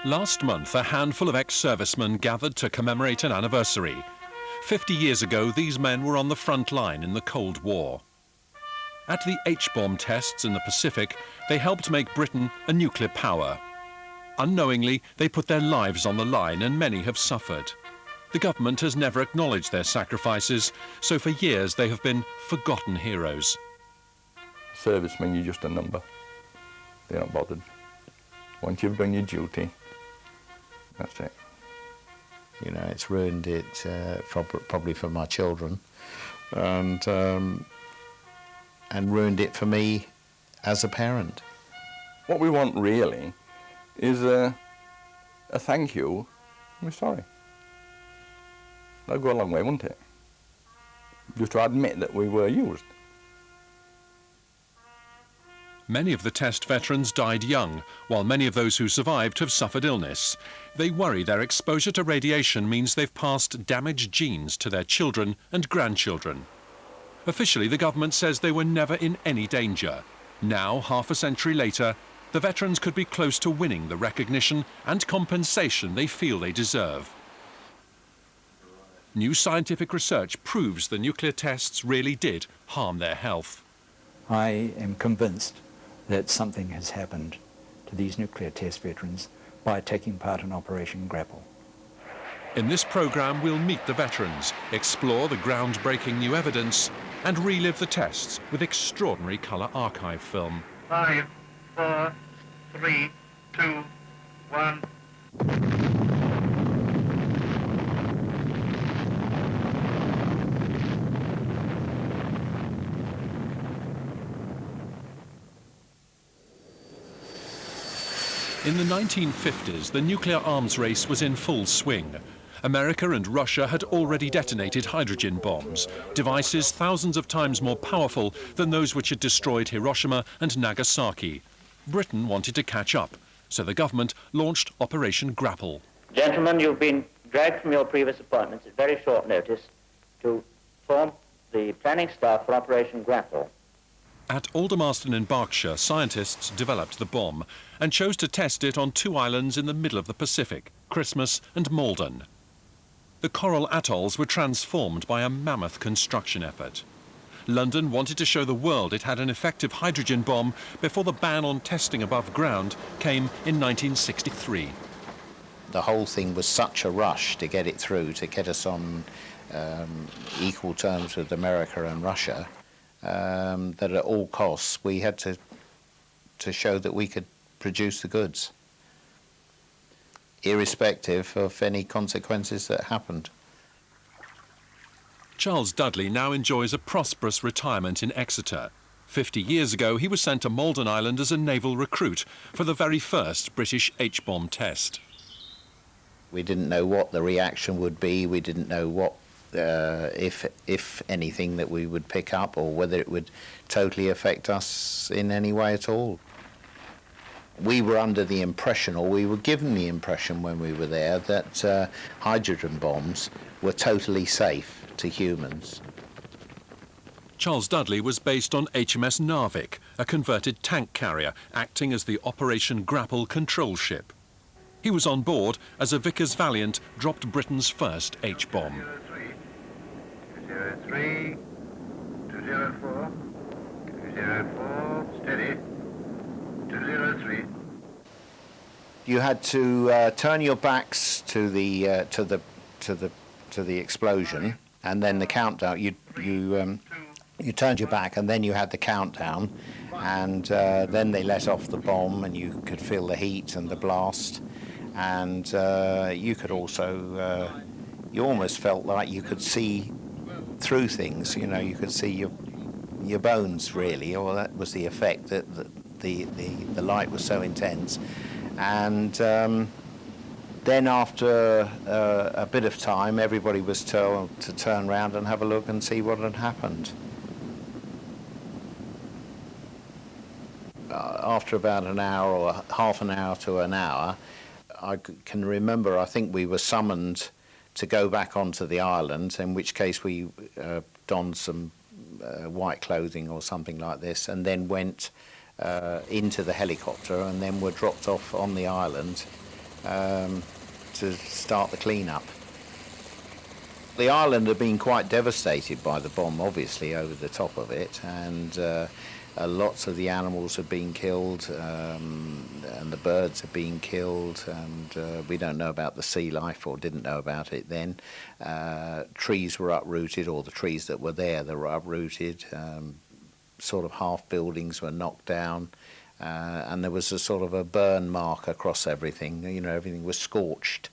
Last month, a handful of ex-servicemen gathered to commemorate an anniversary. 50 years ago, these men were on the front line in the Cold War. At the H-bomb tests in the Pacific, they helped make Britain a nuclear power. Unknowingly, they put their lives on the line, and many have suffered. The government has never acknowledged their sacrifices, so for years they have been forgotten heroes. Servicemen, you're just a number. They're not bothered. Once you've done your duty, that's it. You know, it's ruined it probably for my children, and ruined it for me as a parent. What we want really is a thank you. We're sorry. That'll go a long way, wouldn't it? Just to admit that we were used. Many of the test veterans died young, while many of those who survived have suffered illness. They worry their exposure to radiation means they've passed damaged genes to their children and grandchildren. Officially, the government says they were never in any danger. Now, half a century later, the veterans could be close to winning the recognition and compensation they feel they deserve. New scientific research proves the nuclear tests really did harm their health. I am convinced that something has happened to these nuclear test veterans by taking part in Operation Grapple. In this programme, we'll meet the veterans, explore the groundbreaking new evidence, and relive the tests with extraordinary colour archive film. 5, 4, 3, 2, 1. In the 1950s, the nuclear arms race was in full swing. America and Russia had already detonated hydrogen bombs, devices thousands of times more powerful than those which had destroyed Hiroshima and Nagasaki. Britain wanted to catch up, so the government launched Operation Grapple. Gentlemen, you've been dragged from your previous appointments at very short notice to form the planning staff for Operation Grapple. At Aldermaston in Berkshire, scientists developed the bomb and chose to test it on two islands in the middle of the Pacific, Christmas and Malden. The coral atolls were transformed by a mammoth construction effort. London wanted to show the world it had an effective hydrogen bomb before the ban on testing above ground came in 1963. The whole thing was such a rush to get it through, to get us on equal terms with America and Russia, that at all costs we had to show that we could produce the goods, irrespective of any consequences that happened. Charles Dudley now enjoys a prosperous retirement in Exeter. 50 years ago, he was sent to Malden Island as a naval recruit for the very first British H-bomb test. We didn't know what the reaction would be. We didn't know what, if anything, that we would pick up, or whether it would totally affect us in any way at all. We were under the impression, or we were given the impression when we were there, that hydrogen bombs were totally safe to humans. Charles Dudley was based on HMS Narvik, a converted tank carrier acting as the Operation Grapple control ship. He was on board as a Vickers Valiant dropped Britain's first H-bomb. 203, 204, 204, steady, 203. You had to turn your backs to the explosion, and then the countdown. You turned your back, and then you had the countdown, and then they let off the bomb, and you could feel the heat and the blast, and you could also, you almost felt like you could see through things. You know, you could see your bones really, or that was the effect, that the light was so intense, and then after a bit of time, everybody was told to turn around and have a look and see what had happened. After about an hour, or half an hour to an hour, I can remember, I think we were summoned to go back onto the island, in which case we donned some white clothing or something like this, and then went into the helicopter, and then were dropped off on the island to start the clean-up. The island had been quite devastated by the bomb, obviously, over the top of it, and lots of the animals had been killed, and the birds had been killed, and we don't know about the sea life, or didn't know about it then. Trees were uprooted, or the trees that were there, they were uprooted. Sort of half buildings were knocked down, and there was a sort of a burn mark across everything. You know, everything was scorched.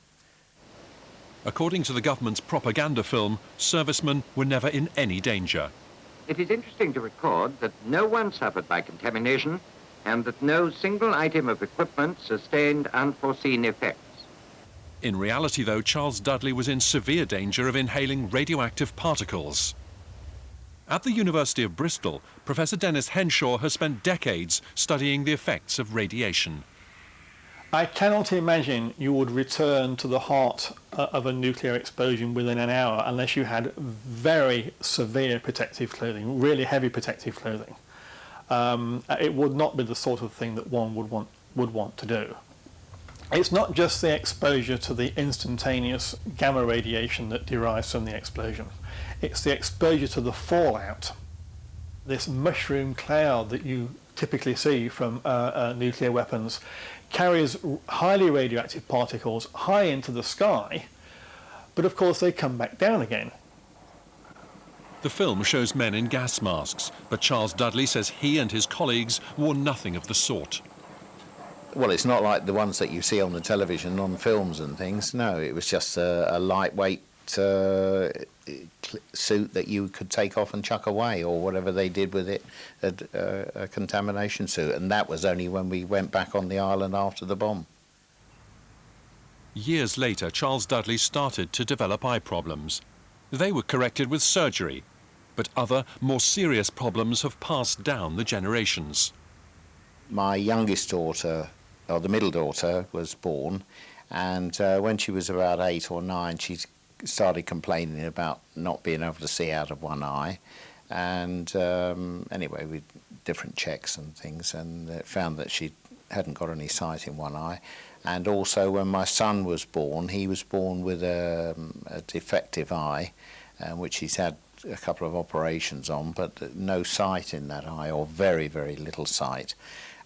According to the government's propaganda film, servicemen were never in any danger. It is interesting to record that no one suffered by contamination and that no single item of equipment sustained unforeseen effects. In reality, though, Charles Dudley was in severe danger of inhaling radioactive particles. At the University of Bristol, Professor Dennis Henshaw has spent decades studying the effects of radiation. I cannot imagine you would return to the heart of a nuclear explosion within an hour unless you had very severe protective clothing, really heavy protective clothing. It would not be the sort of thing that one would want to do. It's not just the exposure to the instantaneous gamma radiation that derives from the explosion. It's the exposure to the fallout, this mushroom cloud that you typically see from nuclear weapons carries highly radioactive particles high into the sky, but of course they come back down again. The film shows men in gas masks, but Charles Dudley says he and his colleagues wore nothing of the sort. Well, it's not like the ones that you see on the television, on films and things. No, it was just a lightweight suit that you could take off and chuck away, or whatever they did with it, a contamination suit. And that was only when we went back on the island after the bomb. Years later, Charles Dudley started to develop eye problems. They were corrected with surgery, but other, more serious problems have passed down the generations. My youngest daughter, or the middle daughter, was born, and when she was about 8 or 9, she started complaining about not being able to see out of one eye. And anyway, with different checks and things, and found that she hadn't got any sight in one eye. And also, when my son was born, he was born with a defective eye, which he's had a couple of operations on, but no sight in that eye, or very, very little sight.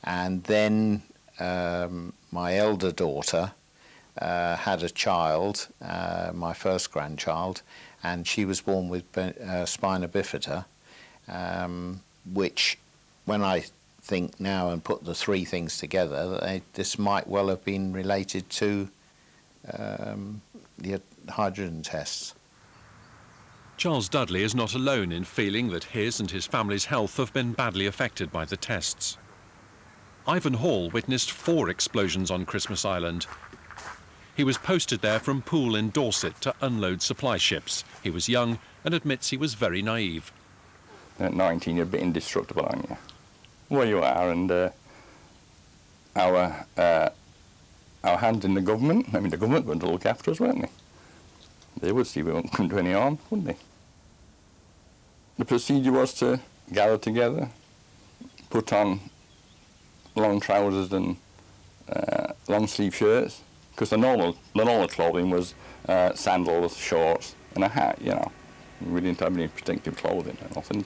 And then my elder daughter had a child, my first grandchild, and she was born with spina bifida, which, when I think now and put the three things together, this might well have been related to the hydrogen tests. Charles Dudley is not alone in feeling that his and his family's health have been badly affected by the tests. Ivan Hall witnessed 4 explosions on Christmas Island. He was posted there from Poole in Dorset to unload supply ships. He was young and admits he was very naive. At 19, you're a bit indestructible, aren't you? Well, you are, and our hands in the government, I mean, the government were going to look after us, weren't they? They would see we wouldn't come to any harm, wouldn't they? The procedure was to gather together, put on long trousers and long sleeve shirts, because the normal clothing was sandals, shorts and a hat, you know. We didn't have any protective clothing or nothing.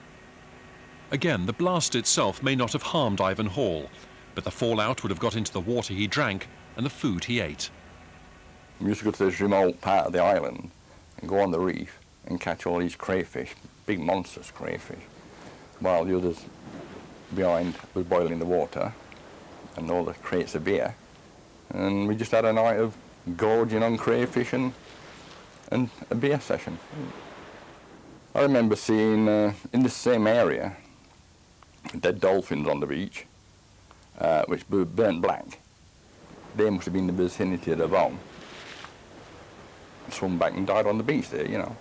Again, the blast itself may not have harmed Ivan Hall, but the fallout would have got into the water he drank and the food he ate. We used to go to this remote part of the island and go on the reef and catch all these crayfish, big monstrous crayfish, while the others behind was boiling the water and all the crates of beer. And we just had a night of gorging on crayfish and a beer session. I remember seeing in the same area dead dolphins on the beach, which burnt black. They must have been in the vicinity of the bomb. Swum back and died on the beach there, you know.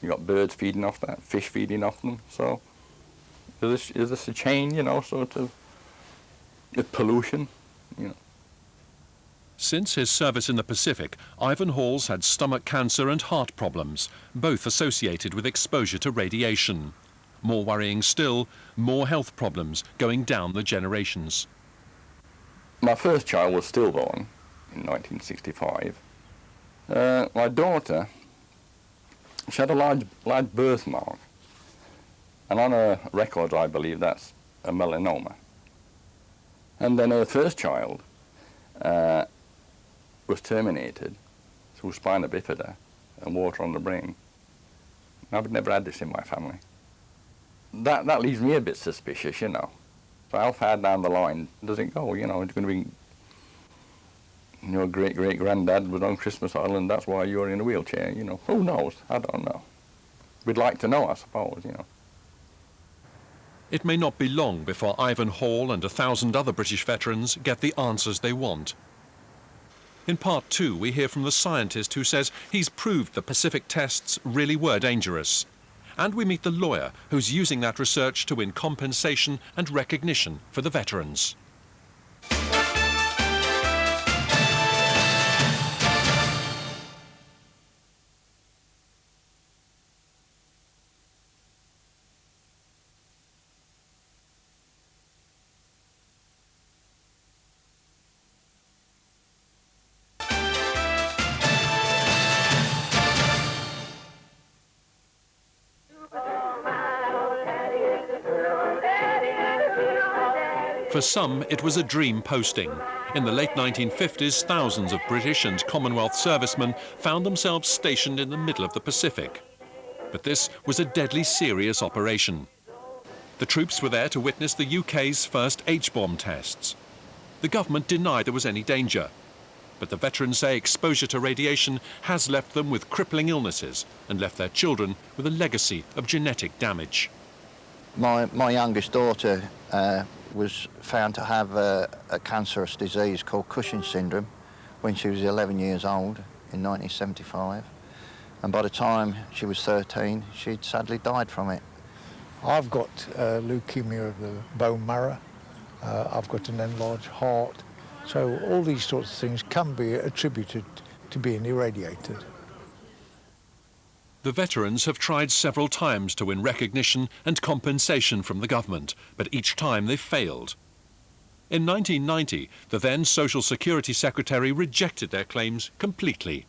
You got birds feeding off that, fish feeding off them. So is this a chain, you know, sort of pollution, you know? Since his service in the Pacific, Ivan Hall's had stomach cancer and heart problems, both associated with exposure to radiation. More worrying still, more health problems going down the generations. My first child was stillborn. in 1965. My daughter, she had a large birthmark, and on her records, I believe that's a melanoma. And then her first child was terminated through spina bifida and water on the brain. I've never had this in my family. That leaves me a bit suspicious, you know. So how far down the line does it go? You know, it's going to be your great-great-granddad was on Christmas Island, that's why you're in a wheelchair, you know. Who knows? I don't know. We'd like to know, I suppose, you know. It may not be long before Ivan Hall and 1,000 other British veterans get the answers they want. In part 2, we hear from the scientist who says he's proved the Pacific tests really were dangerous. And we meet the lawyer who's using that research to win compensation and recognition for the veterans. For some, it was a dream posting. In the late 1950s, thousands of British and Commonwealth servicemen found themselves stationed in the middle of the Pacific. But this was a deadly serious operation. The troops were there to witness the UK's first H-bomb tests. The government denied there was any danger, but the veterans say exposure to radiation has left them with crippling illnesses and left their children with a legacy of genetic damage. My youngest daughter was found to have a cancerous disease called Cushing syndrome when she was 11 years old in 1975. And by the time she was 13, she'd sadly died from it. I've got leukemia of the bone marrow. I've got an enlarged heart. So all these sorts of things can be attributed to being irradiated. The veterans have tried several times to win recognition and compensation from the government, but each time they failed. In 1990, the then Social Security Secretary rejected their claims completely.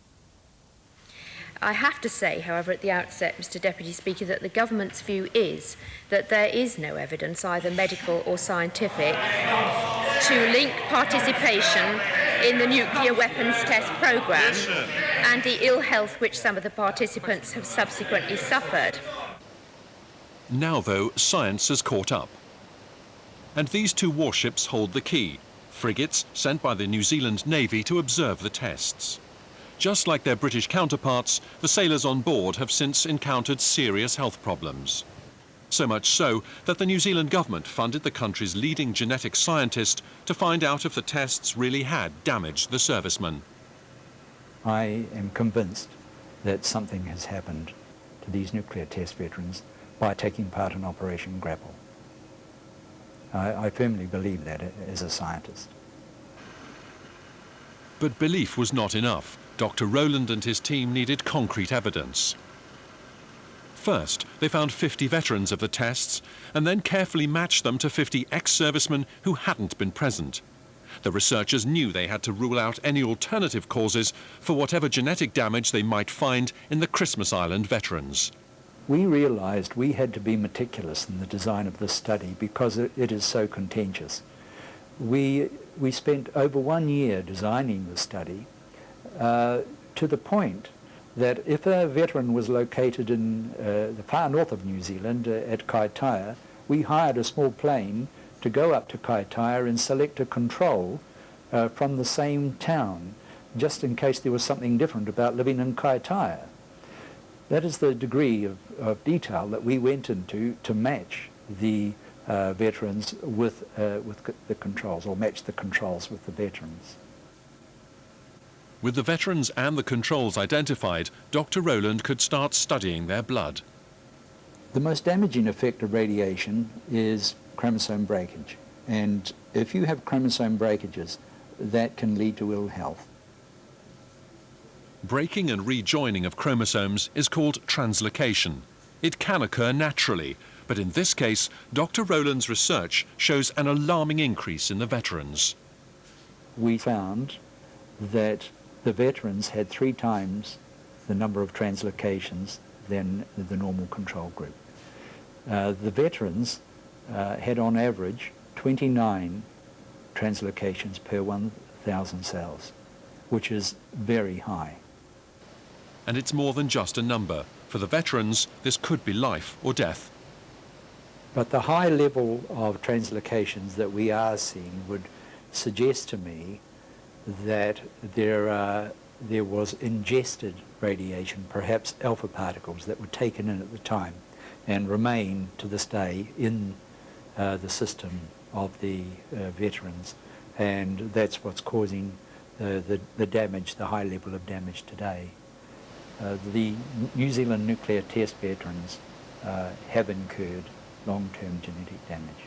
I have to say, however, at the outset, Mr. Deputy Speaker, that the government's view is that there is no evidence, either medical or scientific, to link participation in the nuclear weapons test programme and the ill health which some of the participants have subsequently suffered. Now, though, science has caught up. And these two warships hold the key, frigates sent by the New Zealand Navy to observe the tests. Just like their British counterparts, the sailors on board have since encountered serious health problems. So much so that the New Zealand government funded the country's leading genetic scientist to find out if the tests really had damaged the servicemen. I am convinced that something has happened to these nuclear test veterans by taking part in Operation Grapple. I firmly believe that as a scientist. But belief was not enough. Dr. Rowland and his team needed concrete evidence. First, they found 50 veterans of the tests and then carefully matched them to 50 ex-servicemen who hadn't been present. The researchers knew they had to rule out any alternative causes for whatever genetic damage they might find in the Christmas Island veterans. We realized we had to be meticulous in the design of this study because it is so contentious. We spent over 1 year designing the study to the point that if a veteran was located in the far north of New Zealand at Kaitaia, we hired a small plane to go up to Kaitaia and select a control from the same town, just in case there was something different about living in Kaitaia. That is the degree of detail that we went into to match the veterans with the controls, or match the controls with the veterans. With the veterans and the controls identified, Dr. Rowland could start studying their blood. The most damaging effect of radiation is chromosome breakage. And if you have chromosome breakages, that can lead to ill health. Breaking and rejoining of chromosomes is called translocation. It can occur naturally, but in this case, Dr. Rowland's research shows an alarming increase in the veterans. We found that the veterans had 3 times the number of translocations than the normal control group. The veterans had on average 29 translocations per 1,000 cells, which is very high. And it's more than just a number. For the veterans, this could be life or death. But the high level of translocations that we are seeing would suggest to me that there was ingested radiation, perhaps alpha particles that were taken in at the time and remain to this day in the system of the veterans, and that's what's causing the damage, the high level of damage today. The New Zealand nuclear test veterans have incurred long-term genetic damage.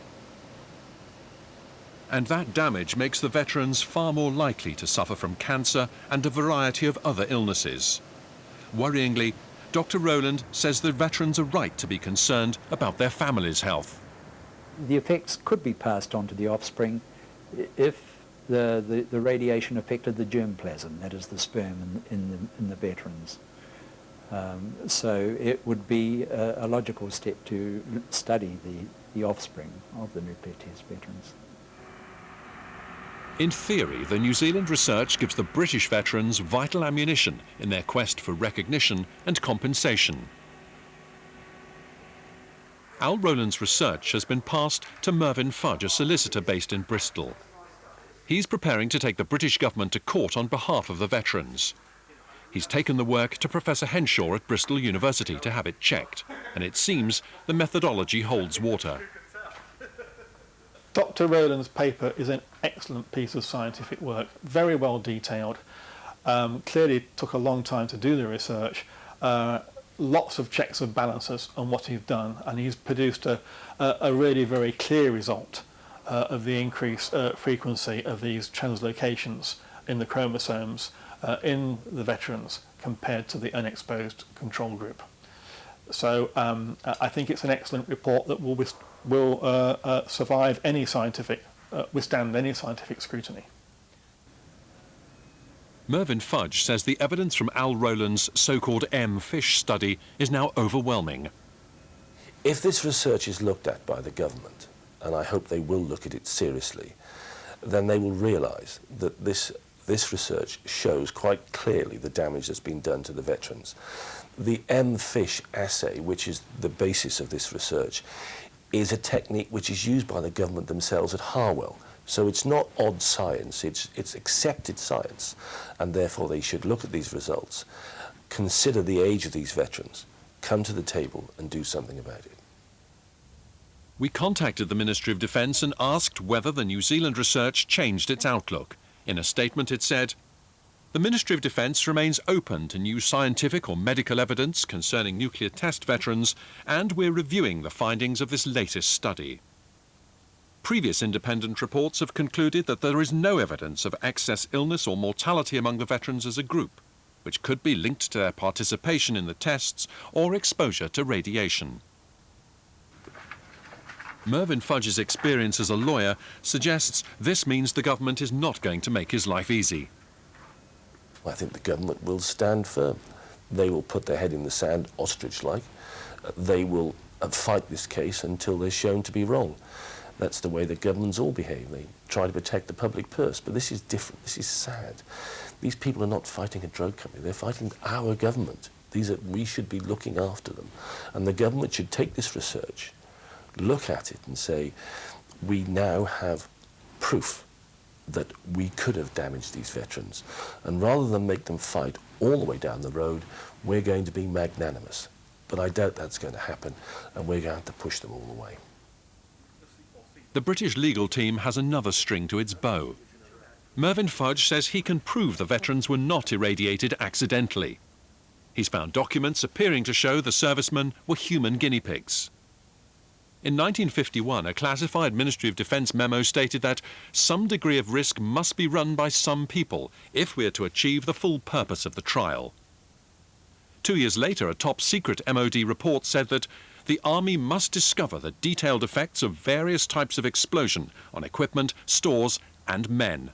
And that damage makes the veterans far more likely to suffer from cancer and a variety of other illnesses. Worryingly, Dr. Rowland says the veterans are right to be concerned about their family's health. The effects could be passed on to the offspring if the radiation affected the germplasm, that is the sperm in the veterans. So it would be a logical step to study the offspring of the nuclear test veterans. In theory, the New Zealand research gives the British veterans vital ammunition in their quest for recognition and compensation. Al Rowland's research has been passed to Mervyn Fudge, a solicitor based in Bristol. He's preparing to take the British government to court on behalf of the veterans. He's taken the work to Professor Henshaw at Bristol University to have it checked, and it seems the methodology holds water. Dr. Rowland's paper is an excellent piece of scientific work, very well detailed. Clearly took a long time to do the research. Lots of checks and balances on what he's done, and he's produced a really very clear result of the increased frequency of these translocations in the chromosomes in the veterans compared to the unexposed control group. So I think it's an excellent report that will survive any scientific, withstand any scientific scrutiny. Mervyn Fudge says the evidence from Al Rowland's so-called M-FISH study is now overwhelming. If this research is looked at by the government, and I hope they will look at it seriously, then they will realise that this research shows quite clearly the damage that's been done to the veterans. The M-FISH assay, which is the basis of this research, is a technique which is used by the government themselves at Harwell. So it's not odd science, it's accepted science, and therefore they should look at these results, consider the age of these veterans, come to the table and do something about it. We contacted the Ministry of Defence and asked whether the New Zealand research changed its outlook. In a statement it said, "The Ministry of Defence remains open to new scientific or medical evidence concerning nuclear test veterans, and we're reviewing the findings of this latest study." Previous independent reports have concluded that there is no evidence of excess illness or mortality among the veterans as a group, which could be linked to their participation in the tests or exposure to radiation. Mervyn Fudge's experience as a lawyer suggests this means the government is not going to make his life easy. I think the government will stand firm. They will put their head in the sand, ostrich-like. They will fight this case until they're shown to be wrong. That's the way that governments all behave. They try to protect the public purse, but this is different. This is sad. These people are not fighting a drug company. They're fighting our government. We should be looking after them. And the government should take this research, look at it and say, we now have proof that we could have damaged these veterans. And rather than make them fight all the way down the road, we're going to be magnanimous. But I doubt that's going to happen, and we're going to have to push them all the way. The British legal team has another string to its bow. Mervyn Fudge says he can prove the veterans were not irradiated accidentally. He's found documents appearing to show the servicemen were human guinea pigs. In 1951, a classified Ministry of Defence memo stated that some degree of risk must be run by some people if we're to achieve the full purpose of the trial. 2 years later, a top-secret MOD report said that the Army must discover the detailed effects of various types of explosion on equipment, stores and men.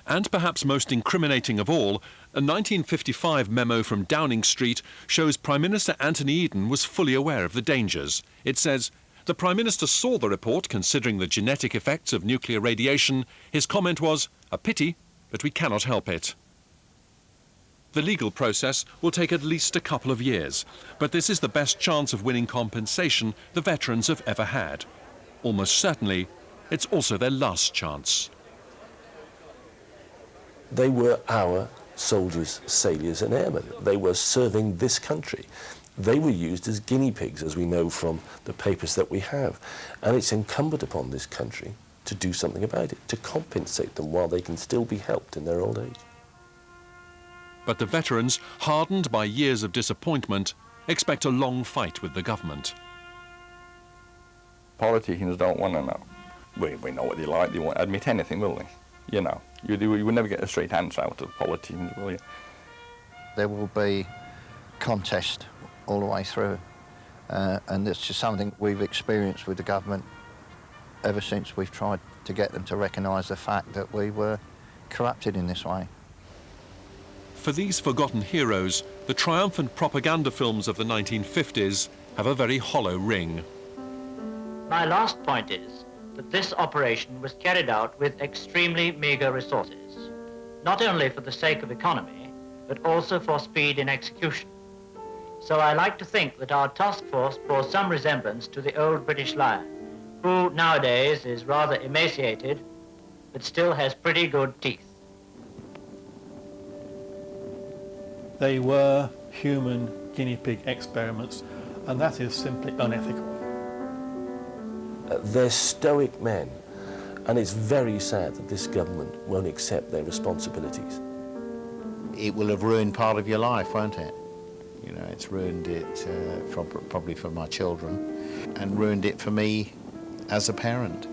And perhaps most incriminating of all, a 1955 memo from Downing Street shows Prime Minister Anthony Eden was fully aware of the dangers. It says, "The Prime Minister saw the report considering the genetic effects of nuclear radiation. His comment was, 'A pity, but we cannot help it.'" The legal process will take at least a couple of years, but this is the best chance of winning compensation the veterans have ever had. Almost certainly, it's also their last chance. They were our soldiers, sailors and airmen. They were serving this country. They were used as guinea pigs, as we know from the papers that we have. And it's incumbent upon this country to do something about it, to compensate them while they can still be helped in their old age. But the veterans, hardened by years of disappointment, expect a long fight with the government. Politicians don't want to know. We know what they like. They won't admit anything, will they? You know, you will never get a straight answer out of politicians, will you? There will be contest all the way through, and it's just something we've experienced with the government ever since we've tried to get them to recognise the fact that we were corrupted in this way. For these forgotten heroes, the triumphant propaganda films of the 1950s have a very hollow ring. My last point is that this operation was carried out with extremely meagre resources, not only for the sake of economy, but also for speed in execution. So I like to think that our task force bore some resemblance to the old British Lion, who nowadays is rather emaciated, but still has pretty good teeth. They were human guinea pig experiments, and that is simply unethical. They're stoic men, and it's very sad that this government won't accept their responsibilities. It will have ruined part of your life, won't it? You know, it's ruined it probably for my children, and ruined it for me as a parent.